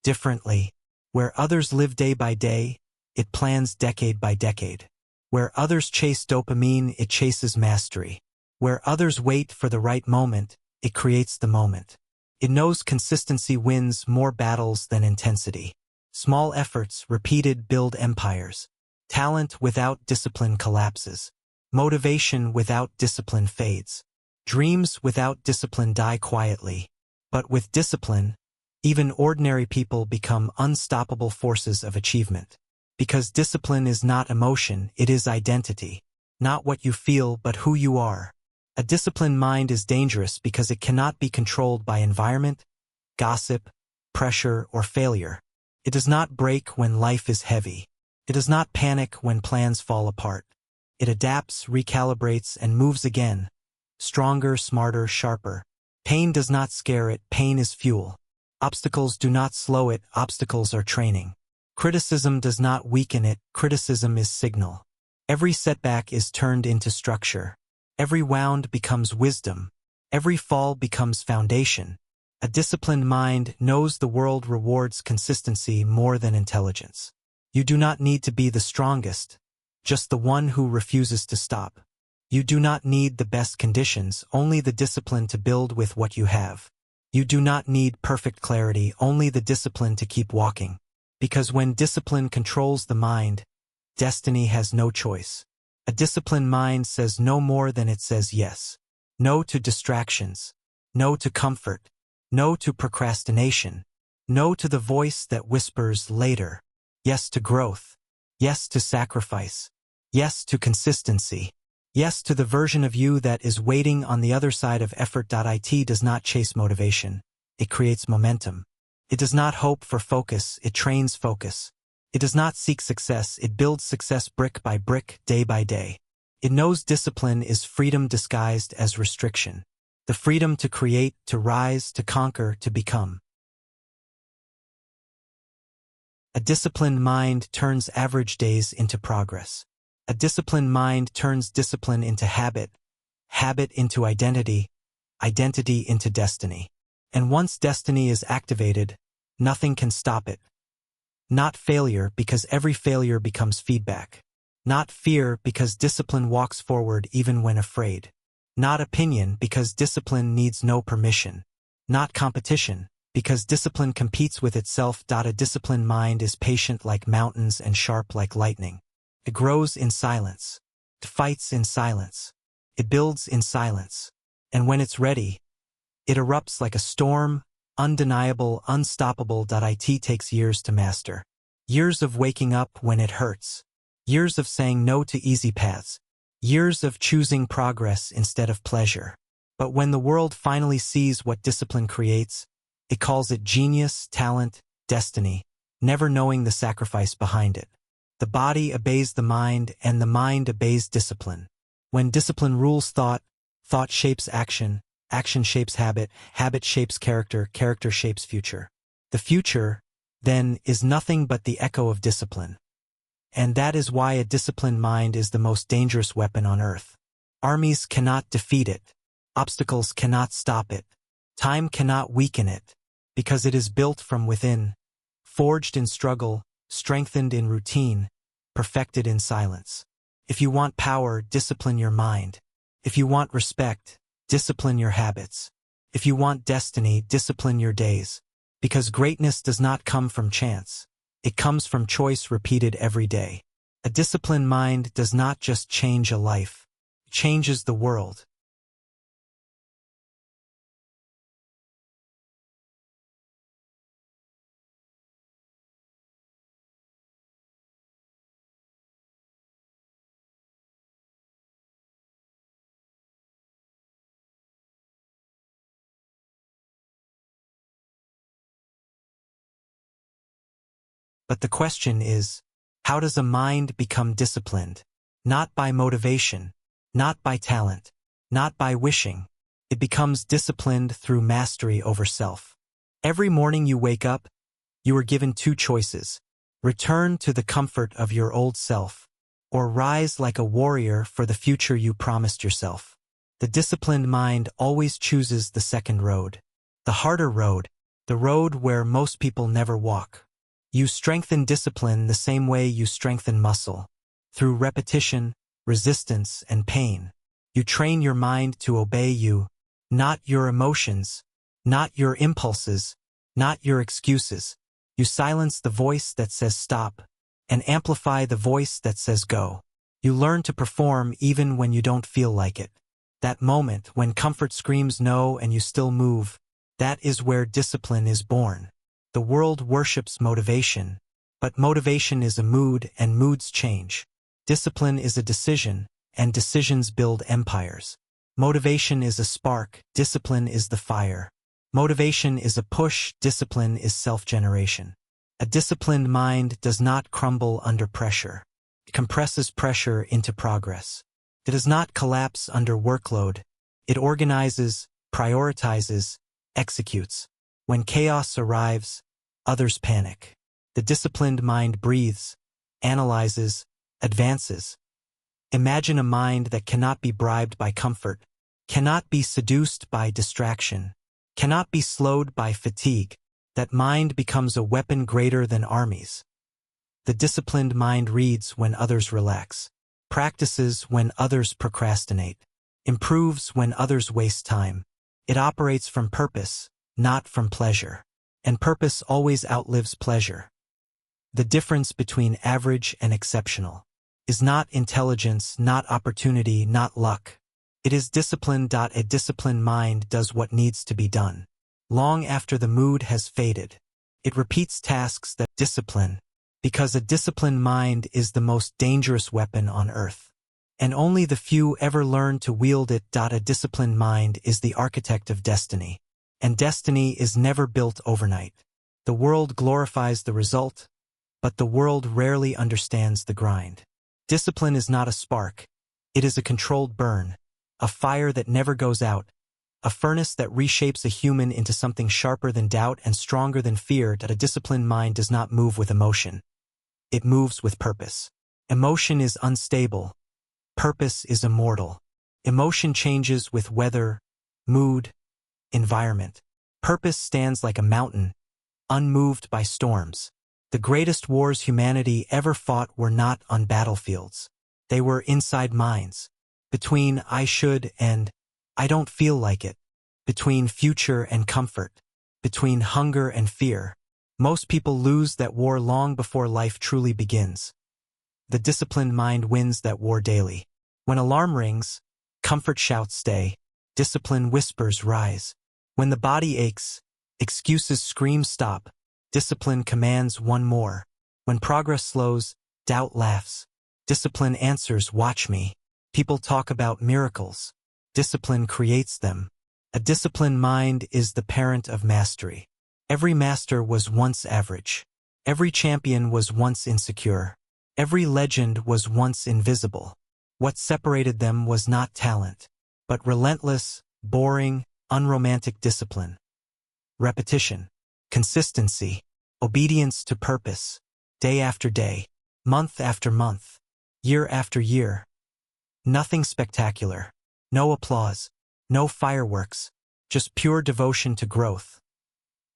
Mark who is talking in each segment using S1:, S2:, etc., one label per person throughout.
S1: differently. Where others live day by day, it plans decade by decade. Where others chase dopamine, it chases mastery. Where others wait for the right moment, it creates the moment. It knows consistency wins more battles than intensity. Small efforts, repeated, build empires. Talent without discipline collapses. Motivation without discipline fades. Dreams without discipline die quietly. But with discipline, even ordinary people become unstoppable forces of achievement. Because discipline is not emotion, it is identity. Not what you feel, but who you are. A disciplined mind is dangerous because it cannot be controlled by environment, gossip, pressure, or failure. It does not break when life is heavy. It does not panic when plans fall apart. It adapts, recalibrates, and moves again. Stronger, smarter, sharper. Pain does not scare it, pain is fuel. Obstacles do not slow it, obstacles are training. Criticism does not weaken it, criticism is signal. Every setback is turned into structure. Every wound becomes wisdom. Every fall becomes foundation. A disciplined mind knows the world rewards consistency more than intelligence. You do not need to be the strongest, just the one who refuses to stop. You do not need the best conditions, only the discipline to build with what you have. You do not need perfect clarity, only the discipline to keep walking. Because when discipline controls the mind, destiny has no choice. A disciplined mind says no more than it says yes. No to distractions. No to comfort. No to procrastination. No to the voice that whispers later. Yes to growth. Yes to sacrifice. Yes to consistency. Yes to the version of you that is waiting on the other side of effort. It does not chase motivation. It creates momentum. It does not hope for focus. It trains focus. It does not seek success. It builds success brick by brick, day by day. It knows discipline is freedom disguised as restriction. The freedom to create, to rise, to conquer, to become. A disciplined mind turns average days into progress. A disciplined mind turns discipline into habit, habit into identity, identity into destiny. And once destiny is activated, nothing can stop it. Not failure, because every failure becomes feedback. Not fear, because discipline walks forward even when afraid. Not opinion, because discipline needs no permission. Not competition, because discipline competes with itself. A disciplined mind is patient like mountains and sharp like lightning. It grows in silence. It fights in silence. It builds in silence. And when it's ready, it erupts like a storm, undeniable, unstoppable. It takes years to master. Years of waking up when it hurts. Years of saying no to easy paths. Years of choosing progress instead of pleasure. But when the world finally sees what discipline creates, it calls it genius, talent, destiny, never knowing the sacrifice behind it. The body obeys the mind, and the mind obeys discipline. When discipline rules thought, thought shapes action, action shapes habit, habit shapes character, character shapes future. The future, then, is nothing but the echo of discipline. And that is why a disciplined mind is the most dangerous weapon on earth. Armies cannot defeat it. Obstacles cannot stop it. Time cannot weaken it, because it is built from within, forged in struggle, strengthened in routine, perfected in silence. If you want power, discipline your mind. If you want respect, discipline your habits. If you want destiny, discipline your days. Because greatness does not come from chance. It comes from choice repeated every day. A disciplined mind does not just change a life. It changes the world. But the question is, how does a mind become disciplined? Not by motivation, not by talent, not by wishing. It becomes disciplined through mastery over self. Every morning you wake up, you are given two choices: return to the comfort of your old self, or rise like a warrior for the future you promised yourself. The disciplined mind always chooses the second road. The harder road, the road where most people never walk. You strengthen discipline the same way you strengthen muscle, through repetition, resistance, and pain. You train your mind to obey you, not your emotions, not your impulses, not your excuses. You silence the voice that says stop, and amplify the voice that says go. You learn to perform even when you don't feel like it. That moment when comfort screams no and you still move, that is where discipline is born. The world worships motivation, but motivation is a mood and moods change. Discipline is a decision, and decisions build empires. Motivation is a spark, discipline is the fire. Motivation is a push, discipline is self-generation. A disciplined mind does not crumble under pressure. It compresses pressure into progress. It does not collapse under workload. It organizes, prioritizes, executes. When chaos arrives, others panic. The disciplined mind breathes, analyzes, advances. Imagine a mind that cannot be bribed by comfort, cannot be seduced by distraction, cannot be slowed by fatigue. That mind becomes a weapon greater than armies. The disciplined mind reads when others relax, practices when others procrastinate, improves when others waste time. It operates from purpose, not from pleasure. And purpose always outlives pleasure. The difference between average and exceptional is not intelligence, not opportunity, not luck. It is discipline. A disciplined mind does what needs to be done. Long after the mood has faded, it repeats tasks that discipline, because a disciplined mind is the most dangerous weapon on earth. And only the few ever learn to wield it. A disciplined mind is the architect of destiny. And destiny is never built overnight. The world glorifies the result, but the world rarely understands the grind. Discipline is not a spark. It is a controlled burn, a fire that never goes out, a furnace that reshapes a human into something sharper than doubt and stronger than fear. A disciplined mind does not move with emotion. It moves with purpose. Emotion is unstable. Purpose is immortal. Emotion changes with weather, mood, environment. Purpose stands like a mountain, unmoved by storms. The greatest wars humanity ever fought were not on battlefields. They were inside minds. Between I should and I don't feel like it. Between future and comfort. Between hunger and fear. Most people lose that war long before life truly begins. The disciplined mind wins that war daily. When alarm rings, comfort shouts stay. Discipline whispers rise. When the body aches, excuses scream stop. Discipline commands one more. When progress slows, doubt laughs. Discipline answers watch me. People talk about miracles. Discipline creates them. A disciplined mind is the parent of mastery. Every master was once average. Every champion was once insecure. Every legend was once invisible. What separated them was not talent, but relentless, boring, unromantic discipline. Repetition, consistency, obedience to purpose, day after day, month after month, year after year. Nothing spectacular, no applause, no fireworks, just pure devotion to growth.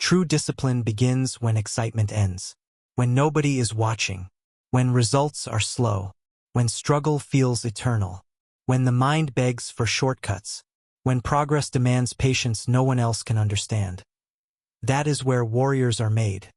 S1: True discipline begins when excitement ends, when nobody is watching, when results are slow, when struggle feels eternal, when the mind begs for shortcuts, when progress demands patience no one else can understand. That is where warriors are made.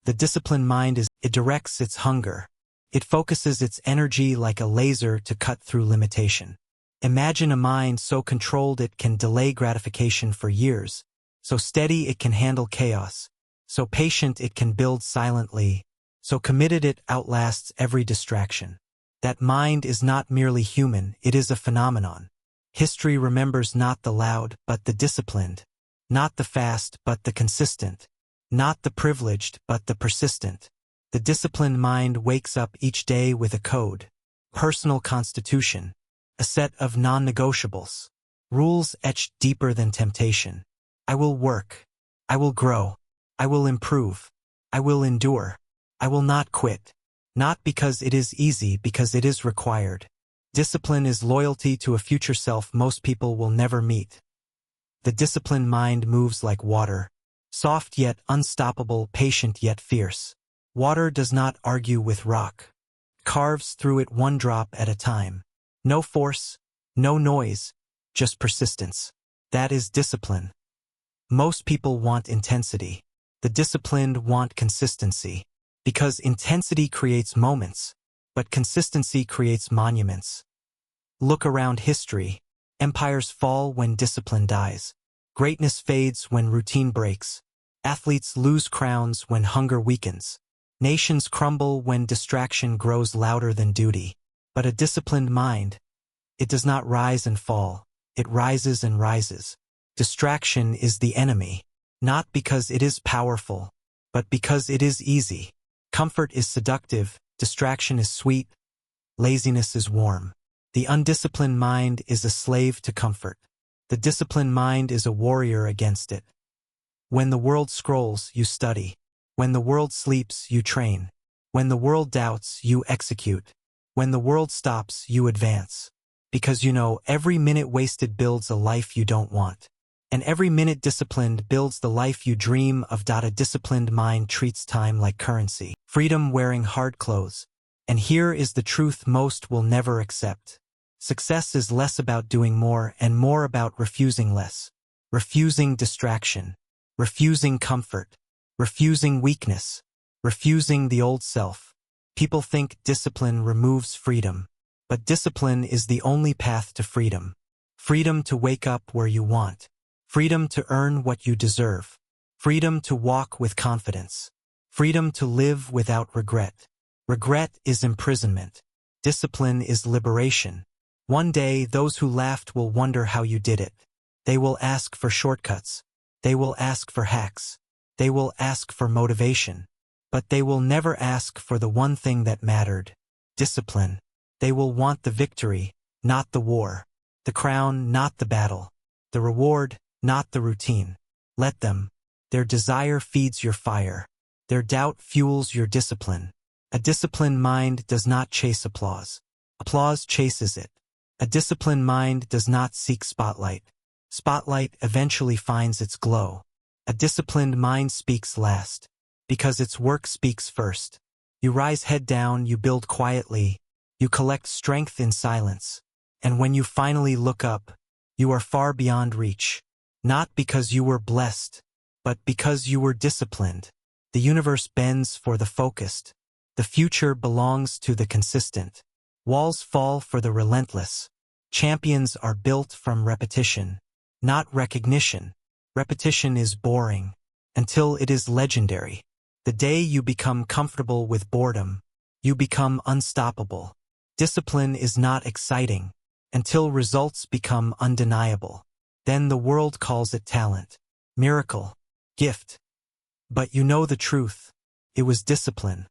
S1: The disciplined mind it directs its hunger. It focuses its energy like a laser to cut through limitation. Imagine a mind so controlled it can delay gratification for years, so steady it can handle chaos, so patient it can build silently, so committed it outlasts every distraction. That mind is not merely human, it is a phenomenon. History remembers not the loud, but the disciplined, not the fast, but the consistent, not the privileged, but the persistent. The disciplined mind wakes up each day with a code, personal constitution, a set of non-negotiables, rules etched deeper than temptation. I will work. I will grow. I will improve. I will endure. I will not quit. Not because it is easy, because it is required. Discipline is loyalty to a future self most people will never meet. The disciplined mind moves like water, Soft yet unstoppable, patient yet fierce. Water does not argue with rock. Carves through it one drop at a time. No force, no noise, just persistence. That is discipline. Most people want intensity. The disciplined want consistency. Because intensity creates moments, but consistency creates monuments. Look around history. Empires fall when discipline dies. Greatness fades when routine breaks. Athletes lose crowns when hunger weakens. Nations crumble when distraction grows louder than duty. But a disciplined mind, it does not rise and fall. It rises and rises. Distraction is the enemy, not because it is powerful, but because it is easy. Comfort is seductive, distraction is sweet, laziness is warm. The undisciplined mind is a slave to comfort. The disciplined mind is a warrior against it. When the world scrolls, you study. When the world sleeps, you train. When the world doubts, you execute. When the world stops, you advance. Because you know every minute wasted builds a life you don't want. And every minute disciplined builds the life you dream of. A disciplined mind treats time like currency. Freedom wearing hard clothes. And here is the truth most will never accept. Success is less about doing more and more about refusing less. Refusing distraction. Refusing comfort. Refusing weakness. Refusing the old self. People think discipline removes freedom. But discipline is the only path to freedom. Freedom to wake up where you want. Freedom to earn what you deserve. Freedom to walk with confidence. Freedom to live without regret. Regret is imprisonment. Discipline is liberation. One day, those who laughed will wonder how you did it. They will ask for shortcuts. They will ask for hacks. They will ask for motivation. But they will never ask for the one thing that mattered: discipline. They will want the victory, not the war. The crown, not the battle. The reward, not the routine. Let them. Their desire feeds your fire. Their doubt fuels your discipline. A disciplined mind does not chase applause. Applause chases it. A disciplined mind does not seek spotlight. Spotlight eventually finds its glow. A disciplined mind speaks last, because its work speaks first. You rise head down, you build quietly, you collect strength in silence. And when you finally look up, you are far beyond reach. Not because you were blessed, but because you were disciplined. The universe bends for the focused. The future belongs to the consistent. Walls fall for the relentless. Champions are built from repetition, not recognition. Repetition is boring, until it is legendary. The day you become comfortable with boredom, you become unstoppable. Discipline is not exciting, until results become undeniable. Then the world calls it talent, miracle, gift. But you know the truth. It was discipline.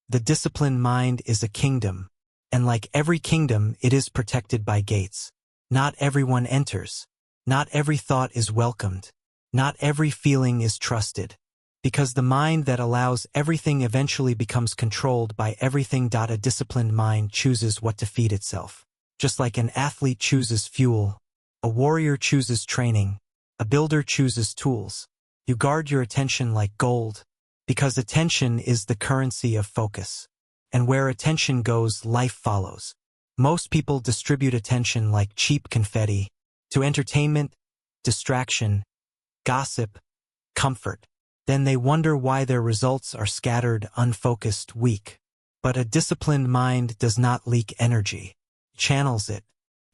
S1: The disciplined mind is a kingdom, and like every kingdom, it is protected by gates. Not everyone enters. Not every thought is welcomed. Not every feeling is trusted. Because the mind that allows everything eventually becomes controlled by everything. A disciplined mind chooses what to feed itself. Just like an athlete chooses fuel, a warrior chooses training, a builder chooses tools. You guard your attention like gold, because attention is the currency of focus. And where attention goes, life follows. Most people distribute attention like cheap confetti, to entertainment, distraction, gossip, comfort. Then they wonder why their results are scattered, unfocused, weak. But a disciplined mind does not leak energy. It channels it.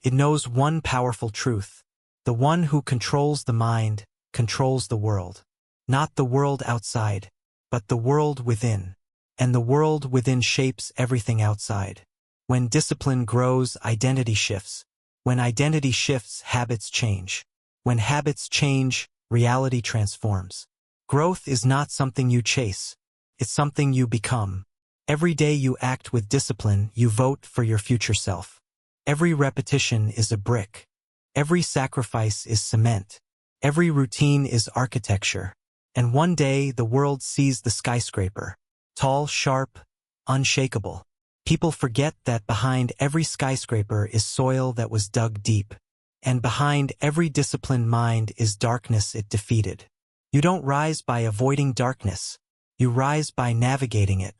S1: It knows one powerful truth. The one who controls the mind, controls the world. Not the world outside, but the world within. And the world within shapes everything outside. When discipline grows, identity shifts. When identity shifts, habits change. When habits change, reality transforms. Growth is not something you chase. It's something you become. Every day you act with discipline, you vote for your future self. Every repetition is a brick. Every sacrifice is cement. Every routine is architecture. And one day the world sees the skyscraper. Tall, sharp, unshakable. People forget that behind every skyscraper is soil that was dug deep. And behind every disciplined mind is darkness it defeated. You don't rise by avoiding darkness. You rise by navigating it.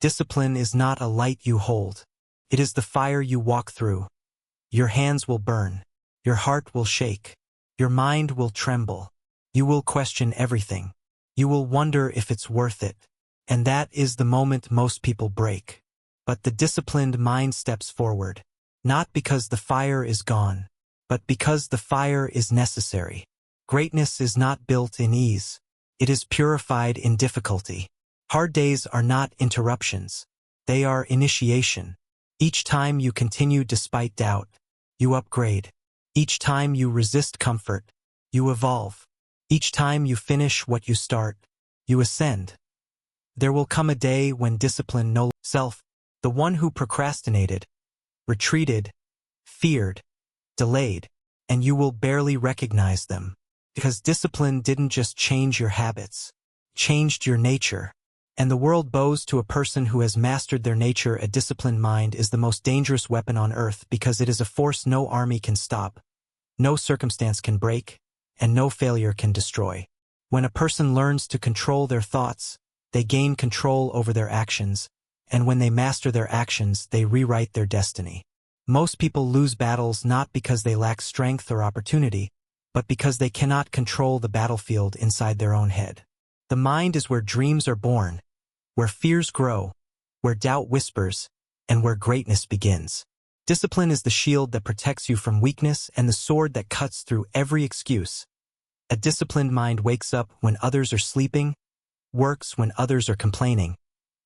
S1: Discipline is not a light you hold. It is the fire you walk through. Your hands will burn. Your heart will shake. Your mind will tremble. You will question everything. You will wonder if it's worth it. And that is the moment most people break. But the disciplined mind steps forward, not because the fire is gone, but because the fire is necessary. Greatness is not built in ease. It is purified in difficulty. Hard days are not interruptions. They are initiation. Each time you continue despite doubt, you upgrade. Each time you resist comfort, you evolve. Each time you finish what you start, you ascend. There will come a day when discipline no self, the one who procrastinated, retreated, feared, delayed, and you will barely recognize them. Because discipline didn't just change your habits, changed your nature. And the world bows to a person who has mastered their nature. A disciplined mind is the most dangerous weapon on earth because it is a force no army can stop, no circumstance can break, and no failure can destroy. When a person learns to control their thoughts, they gain control over their actions, and when they master their actions, they rewrite their destiny. Most people lose battles not because they lack strength or opportunity, but because they cannot control the battlefield inside their own head. The mind is where dreams are born, where fears grow, where doubt whispers, and where greatness begins. Discipline is the shield that protects you from weakness and the sword that cuts through every excuse. A disciplined mind wakes up when others are sleeping, works when others are complaining,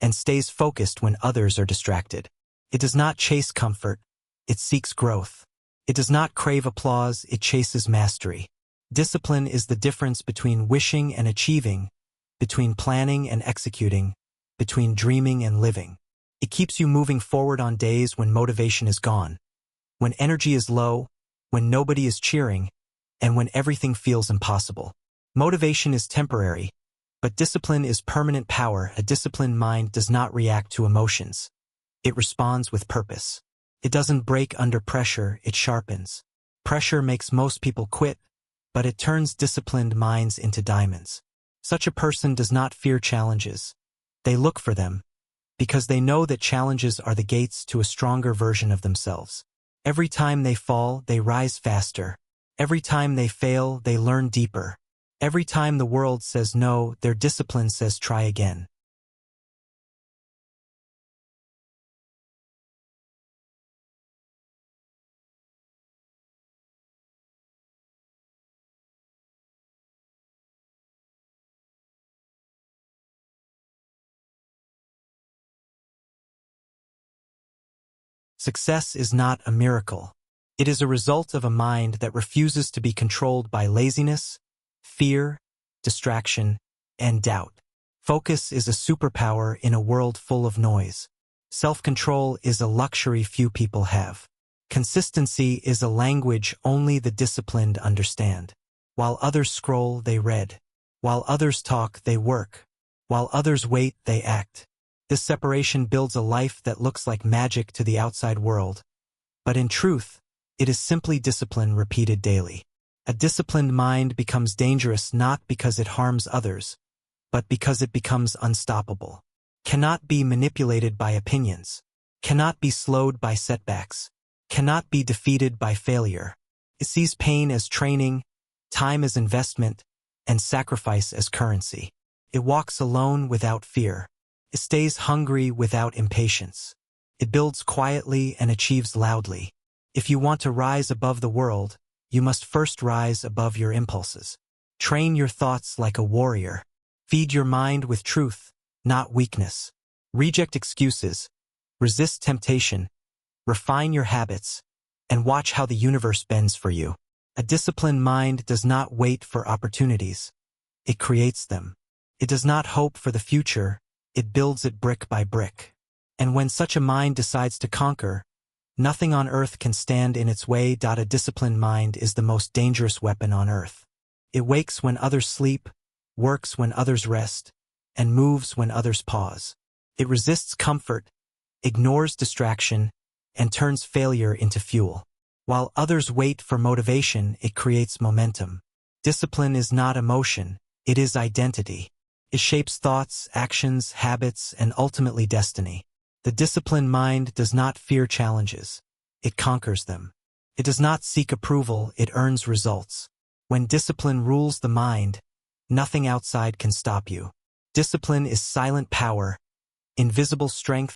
S1: and stays focused when others are distracted. It does not chase comfort, it seeks growth. It does not crave applause, it chases mastery. Discipline is the difference between wishing and achieving, between planning and executing, between dreaming and living. It keeps you moving forward on days when motivation is gone, when energy is low, when nobody is cheering, and when everything feels impossible. Motivation is temporary, but discipline is permanent power. A disciplined mind does not react to emotions. It responds with purpose. It doesn't break under pressure, it sharpens. Pressure makes most people quit, but it turns disciplined minds into diamonds. Such a person does not fear challenges. They look for them, because they know that challenges are the gates to a stronger version of themselves. Every time they fall, they rise faster. Every time they fail, they learn deeper. Every time the world says no, their discipline says try again. Success is not a miracle. It is a result of a mind that refuses to be controlled by laziness, fear, distraction, and doubt. Focus is a superpower in a world full of noise. Self-control is a luxury few people have. Consistency is a language only the disciplined understand. While others scroll, they read. While others talk, they work. While others wait, they act. This separation builds a life that looks like magic to the outside world. But in truth, it is simply discipline repeated daily. A disciplined mind becomes dangerous not because it harms others, but because it becomes unstoppable. Cannot be manipulated by opinions. Cannot be slowed by setbacks. Cannot be defeated by failure. It sees pain as training, time as investment, and sacrifice as currency. It walks alone without fear. It stays hungry without impatience. It builds quietly and achieves loudly. If you want to rise above the world, you must first rise above your impulses. Train your thoughts like a warrior. Feed your mind with truth, not weakness. Reject excuses. Resist temptation. Refine your habits. And watch how the universe bends for you. A disciplined mind does not wait for opportunities. It creates them. It does not hope for the future. It builds it brick by brick. And when such a mind decides to conquer, nothing on earth can stand in its way. A disciplined mind is the most dangerous weapon on earth. It wakes when others sleep, works when others rest, and moves when others pause. It resists comfort, ignores distraction, and turns failure into fuel. While others wait for motivation, it creates momentum. Discipline is not emotion, It is identity. It shapes thoughts, actions, habits, and ultimately destiny. The disciplined mind does not fear challenges. It conquers them. It does not seek approval, it earns results. When discipline rules the mind, nothing outside can stop you. Discipline is silent power, invisible strength,